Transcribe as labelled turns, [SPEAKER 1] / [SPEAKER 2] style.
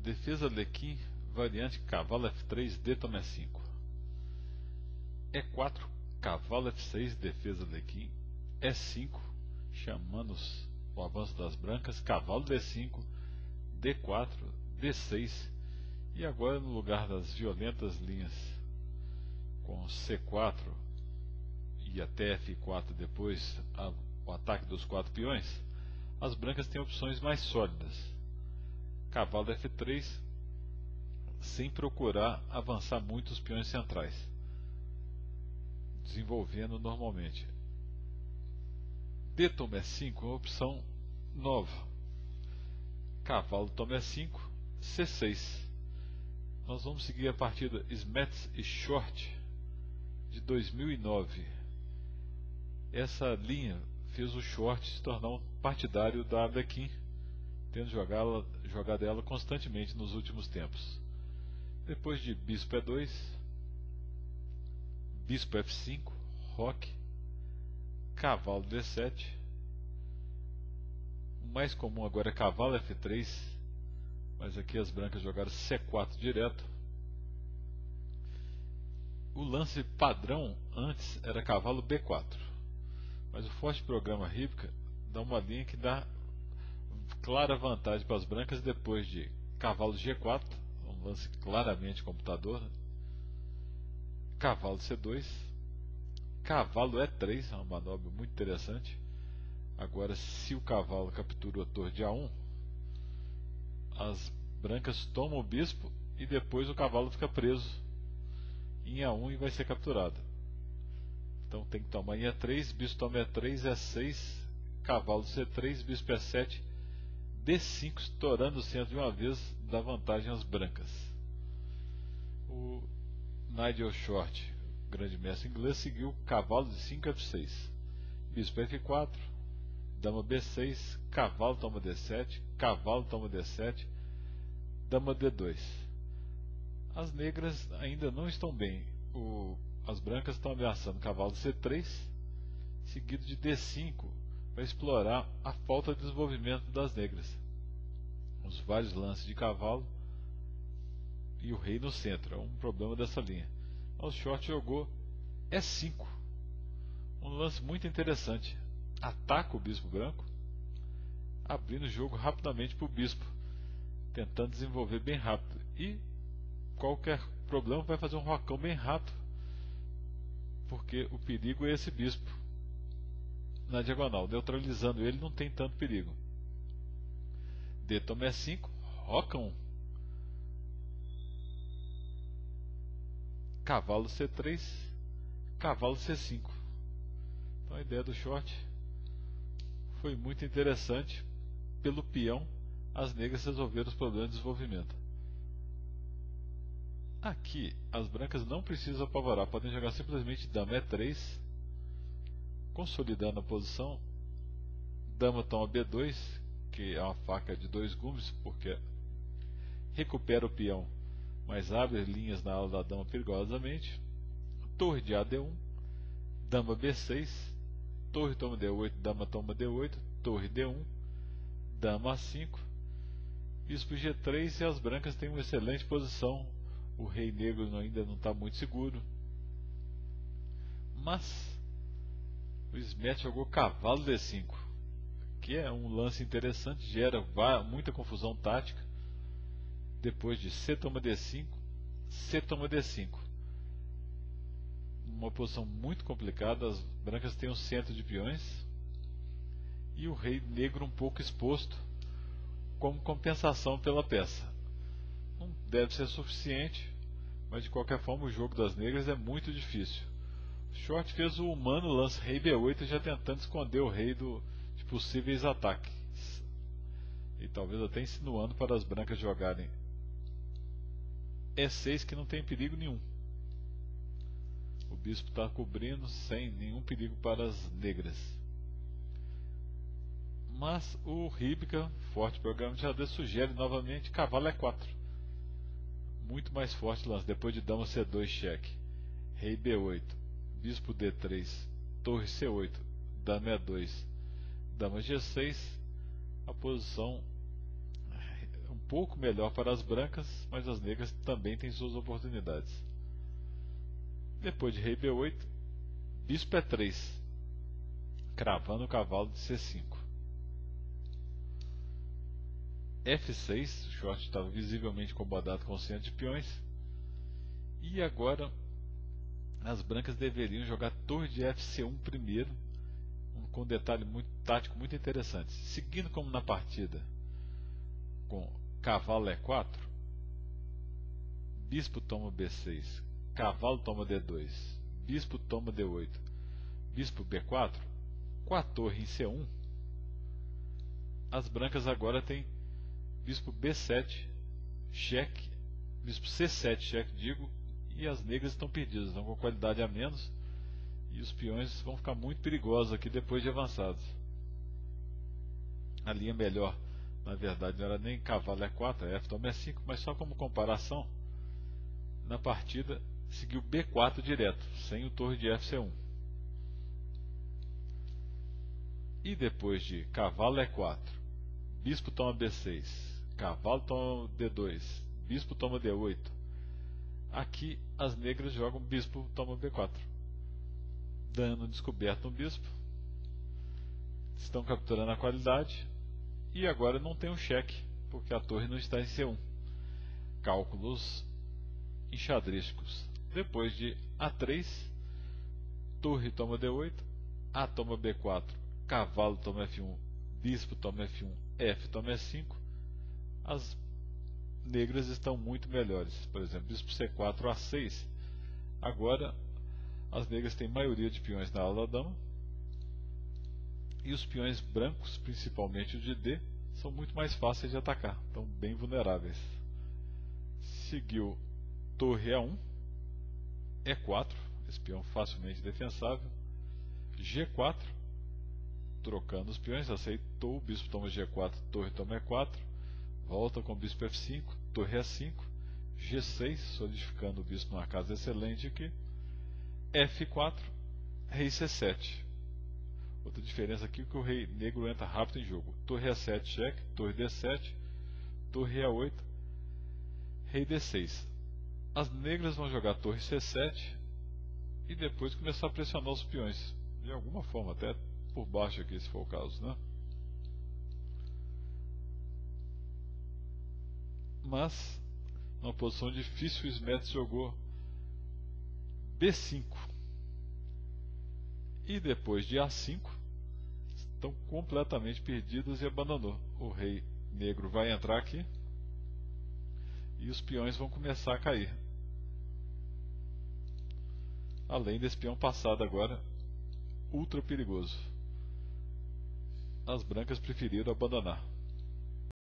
[SPEAKER 1] Defesa Alekhine, variante cavalo F3, D toma E5. E4, cavalo F6, defesa Alekhine. E5, chamando o avanço das brancas, cavalo D5, D4, D6. E agora, no lugar das violentas linhas com C4 e até F4 depois o ataque dos 4 peões, as brancas têm opções mais sólidas. Cavalo F3, sem procurar avançar muito os peões centrais, desenvolvendo normalmente. D toma E5 é uma opção nova. Cavalo toma E5, C6. Nós vamos seguir a partida Smets e Short de 2009. Essa linha fez o Short se tornar um partidário da Alekhine, tendo jogado ela constantemente nos últimos tempos. Depois de bispo E2, bispo F5, roque, cavalo D7. O mais comum agora é cavalo F3, mas aqui as brancas jogaram C4 direto. O lance padrão antes era cavalo B4, mas o forte programa Hipka dá uma linha que dá clara vantagem para as brancas depois de cavalo G4, um lance claramente computador, cavalo C2, cavalo E3, uma manobra muito interessante. Agora, se o cavalo captura a torre de A1, as brancas tomam o bispo e depois o cavalo fica preso em A1 e vai ser capturado. Então tem que tomar em E3, bispo toma E3, E6, cavalo C3, bispo E7, D5, estourando o centro de uma vez, dá vantagem às brancas. O Nigel Short, grande mestre inglês, seguiu cavalo de 5 F6, bispo F4, dama B6, cavalo toma D7, cavalo toma D7, dama D2. As negras ainda não estão bem. As brancas estão ameaçando cavalo C3, seguido de D5, para explorar a falta de desenvolvimento das negras. Os vários lances de cavalo e o rei no centro, é um problema dessa linha. O Short jogou E5, um lance muito interessante. Ataca o bispo branco, abrindo o jogo rapidamente para o bispo, tentando desenvolver bem rápido. E qualquer problema vai fazer um rocão bem rápido, porque o perigo é esse bispo na diagonal. Neutralizando ele não tem tanto perigo. D toma E5, roca 1, cavalo C3, cavalo C5. Então a ideia do Short foi muito interessante. Pelo peão, as negras resolveram os problemas de desenvolvimento. Aqui, as brancas não precisam apavorar, podem jogar simplesmente dama E3, consolidando a posição. Dama toma B2, que é uma faca de 2 gumes, porque recupera o peão, mas abre linhas na ala da dama perigosamente. Torre de AD1, dama B6, torre toma D8, dama toma D8, torre D1, dama A5, bispo G3, e as brancas têm uma excelente posição. O rei negro ainda não está muito seguro, mas o Smet jogou cavalo D5, que é um lance interessante, gera muita confusão tática. Depois de C toma D5, C toma D5, uma posição muito complicada. As brancas têm um centro de peões e o rei negro um pouco exposto como compensação pela peça. Não deve ser suficiente, mas de qualquer forma o jogo das negras é muito difícil. O Short fez o humano lance rei B8, já tentando esconder o rei de possíveis ataques, e talvez até insinuando para as brancas jogarem E6, que não tem perigo nenhum. O bispo está cobrindo sem nenhum perigo para as negras. Mas o Hipka, forte programa de xadrez, sugere novamente cavalo E4. Muito mais forte lance, depois de dama C2 cheque, rei B8, bispo D3, torre C8, dama E2, dama G6. A posição um pouco melhor para as brancas, mas as negras também têm suas oportunidades. Depois de rei B8, bispo E3, cravando o cavalo de C5. F6, o short estava visivelmente incomodado com o centro de peões. E agora as brancas deveriam jogar torre de F1 primeiro, com um detalhe tático muito interessante. Seguindo como na partida, com cavalo E4, bispo toma B6, cavalo toma D2, bispo toma D8, bispo B4, com a torre em C1, as brancas agora têm bispo B7, cheque, bispo C7, cheque, digo, e as negras estão perdidas, estão com qualidade a menos, e os peões vão ficar muito perigosos aqui depois de avançados. A linha melhor, na verdade, não era nem cavalo E4, é F toma E5, mas só como comparação, na partida seguiu B4 direto, sem o torre de FC1. E depois de cavalo E4, bispo toma B6, cavalo toma D2, bispo toma D8, aqui as negras jogam bispo toma B4, dano descoberto no bispo, estão capturando a qualidade, e agora não tem um cheque, porque a torre não está em C1. Cálculos enxadrísticos. Depois de A3, torre toma D8, A toma B4, cavalo toma F1, bispo toma F1, F toma E5, as negras estão muito melhores. Por exemplo, bispo C4, A6. Agora as negras têm maioria de peões na ala da dama, e os peões brancos, principalmente o de D, são muito mais fáceis de atacar, estão bem vulneráveis. Seguiu torre A1, E4, esse peão facilmente defensável, G4, trocando os peões, aceitou, o bispo toma G4, torre toma E4, volta com o bispo F5, torre E5, G6, solidificando o bispo numa casa excelente aqui, F4, rei C7. Outra diferença aqui é que o rei negro entra rápido em jogo. Torre A7, cheque, torre D7, torre A8, rei D6. As negras vão jogar torre C7 e depois começar a pressionar os peões, de alguma forma, até por baixo aqui, se for o caso, né? Mas, numa posição difícil, o Smets jogou B5. E depois de A5, estão completamente perdidos e abandonou. O rei negro vai entrar aqui e os peões vão começar a cair. Além desse peão passado agora, ultra perigoso. As brancas preferiram abandonar.